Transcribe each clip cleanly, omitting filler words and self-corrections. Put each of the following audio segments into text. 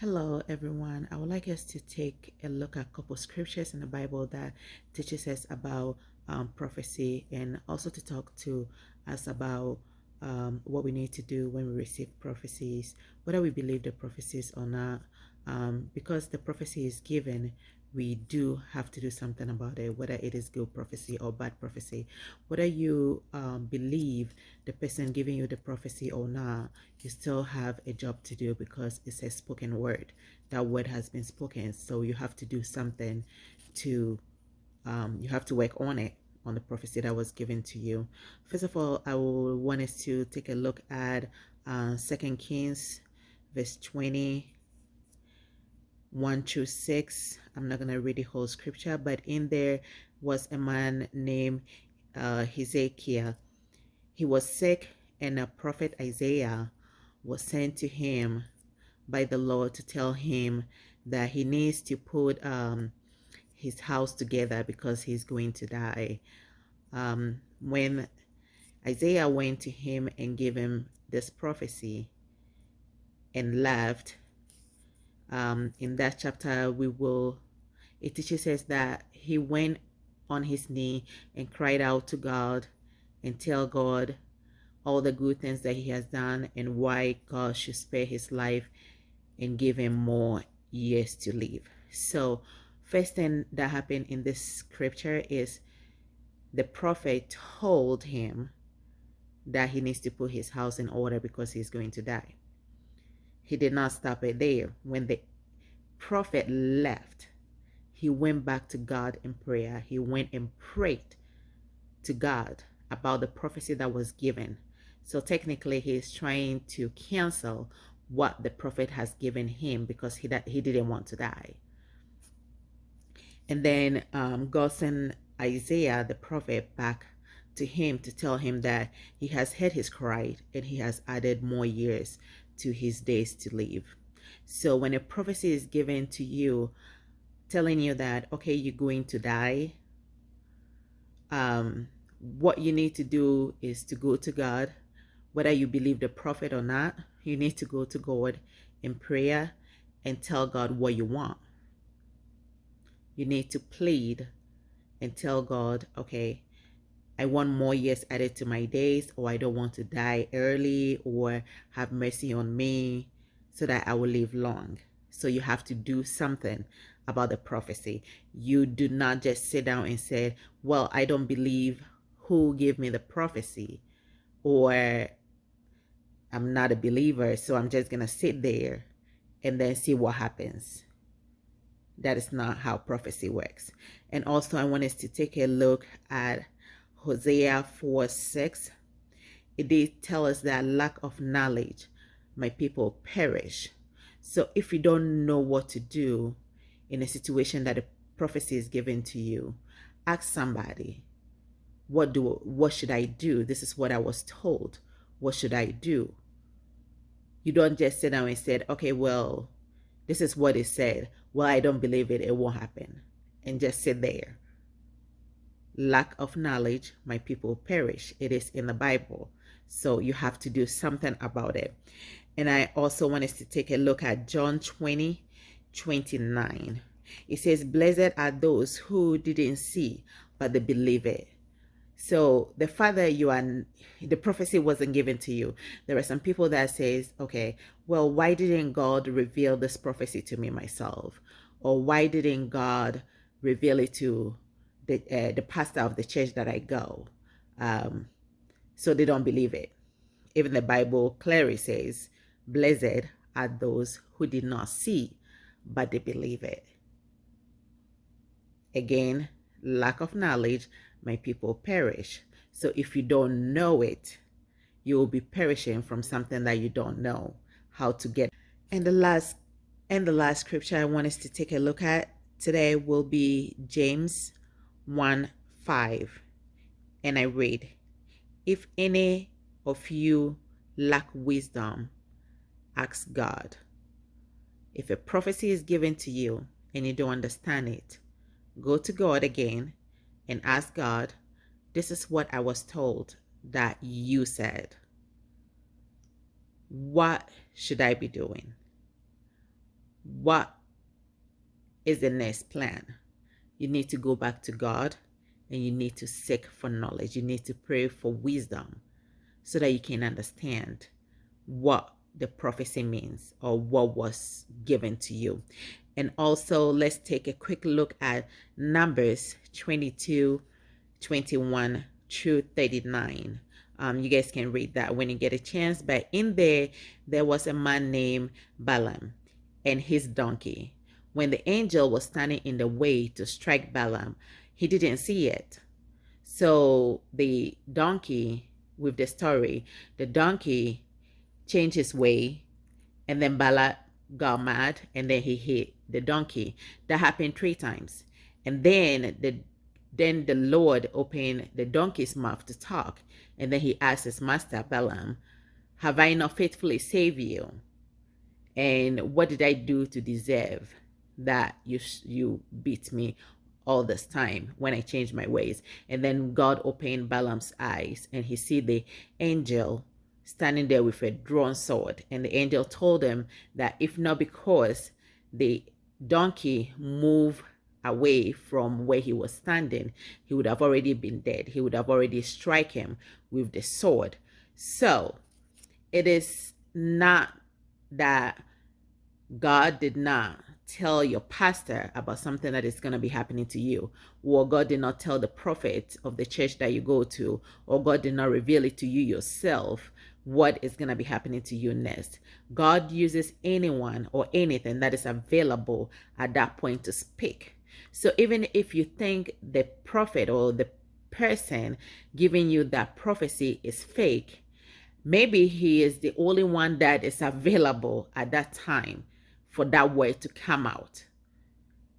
Hello, everyone. I would like us to take a look at a couple scriptures in the Bible that teaches us about prophecy, and also to talk to us about what we need to do when we receive prophecies, whether we believe the prophecies or not. Because the prophecy is given, we do have to do something about it, whether it is good prophecy or bad prophecy. Whether you believe the person giving you the prophecy or not, you still have a job to do because it's a spoken word. That word has been spoken, so you have to do something to, you have to work on it, on the prophecy that was given to you. First of all, I will want us to take a look at 2 Kings verse 20 1 through 6. I'm not going to read the whole scripture, but in there was a man named Hezekiah. He was sick, and a prophet Isaiah was sent to him by the Lord to tell him that he needs to put his house together because he's going to die. When Isaiah went to him and gave him this prophecy and left, in that chapter it teaches us that he went on his knee and cried out to God and tell God all the good things that he has done and why God should spare his life and give him more years to live. So first thing that happened in this scripture is the prophet told him that he needs to put his house in order because he's going to die. He did not stop it there. When the prophet left, he went back to God in prayer. He went and prayed to God about the prophecy that was given. So technically, he is trying to cancel what the prophet has given him because he didn't want to die. And then God sent Isaiah, the prophet, back to him to tell him that he has heard his cry and he has added more years to his days to live. So when a prophecy is given to you, telling you that, okay, you're going to die, what you need to do is to go to God. Whether you believe the prophet or not, you need to go to God in prayer and tell God what you want. You need to plead and tell God, okay, I want more years added to my days, or I don't want to die early, or have mercy on me so that I will live long. So you have to do something about the prophecy. You do not just sit down and say, well, I don't believe who gave me the prophecy, or I'm not a believer, so I'm just going to sit there and then see what happens. That is not how prophecy works. And also, I want us to take a look at Hosea 4:6. It did tell us that lack of knowledge, my people perish. So if you don't know what to do in a situation that a prophecy is given to you, ask somebody, what should I do? This is what I was told. What should I do? You don't just sit down and say, okay, well, this is what it said. Well, I don't believe it. It won't happen. And just sit there. Lack of knowledge, my people perish. It is in the Bible. So you have to do something about it. And I also want us to take a look at John 20:29. It says, blessed are those who didn't see, but they believe it. So the fact that the prophecy wasn't given to you, there are some people that says, okay, well, why didn't God reveal this prophecy to me myself? Or why didn't God reveal it to the pastor of the church that I go? So they don't believe it. Even the Bible clearly says, blessed are those who did not see, but they believe it. Again, lack of knowledge, my people perish. So if you don't know it, you will be perishing from something that you don't know how to get. And the last scripture I want us to take a look at today will be James 1:5. And I read, if any of you lack wisdom, ask God. If a prophecy is given to you and you don't understand it, go to God again and ask God, this is what I was told that you said. What should I be doing? what is the next plan? You need to go back to God and you need to seek for knowledge. You need to pray for wisdom so that you can understand what the prophecy means or what was given to you. And also, let's take a quick look at Numbers 22, 21 through 39. You guys can read that when you get a chance. But in there was a man named Balaam and his donkey. When the angel was standing in the way to strike Balaam, he didn't see it. So the donkey, with the story, the donkey changed his way, and then Balaam got mad, and then he hit the donkey. That happened 3 times. And then the Lord opened the donkey's mouth to talk, and then he asked his master Balaam, "Have I not faithfully saved you? And what did I do to deserve that you beat me all this time when I changed my ways?" And then God opened Balaam's eyes, and he see the angel standing there with a drawn sword. And the angel told him that if not because the donkey moved away from where he was standing, he would have already been dead. He would have already struck him with the sword. So it is not that God did not tell your pastor about something that is going to be happening to you, or God did not tell the prophet of the church that you go to, or God did not reveal it to you yourself what is going to be happening to you next. God uses anyone or anything that is available at that point to speak. So even if you think the prophet or the person giving you that prophecy is fake, maybe he is the only one that is available at that time for that word to come out.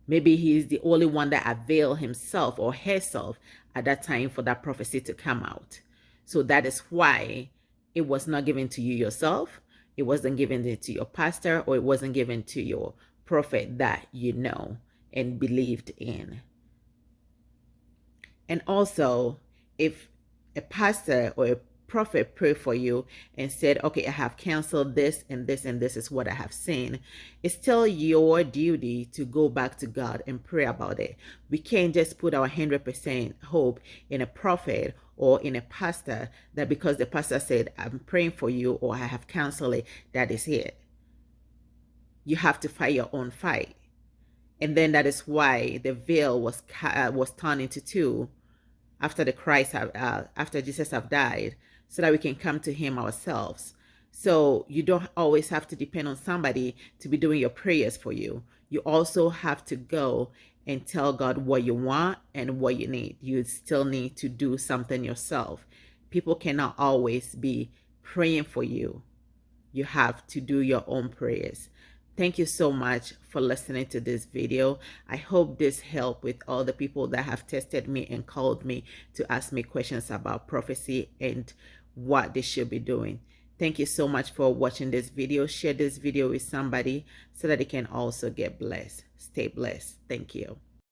Maybe he is the only one that availed himself or herself at that time for that prophecy to come out. So that is why it was not given to you yourself. It wasn't given to your pastor, or it wasn't given to your prophet that you know and believed in. And also, if a pastor or a prophet prayed for you and said, "Okay, I have canceled this and this and this is what I have seen," it's still your duty to go back to God and pray about it. We can't just put our 100% hope in a prophet or in a pastor, that because the pastor said, "I'm praying for you," or "I have canceled it," that is it. You have to fight your own fight. And then that is why the veil was torn into 2 after after Jesus have died, so that we can come to him ourselves. So you don't always have to depend on somebody to be doing your prayers for you. You also have to go and tell God what you want and what you need. You still need to do something yourself. People cannot always be praying for you. You have to do your own prayers. Thank you so much for listening to this video. I hope this helped with all the people that have tested me and called me to ask me questions about prophecy and what they should be doing. Thank you so much for watching this video. Share this video with somebody so that they can also get blessed. Stay blessed. Thank you.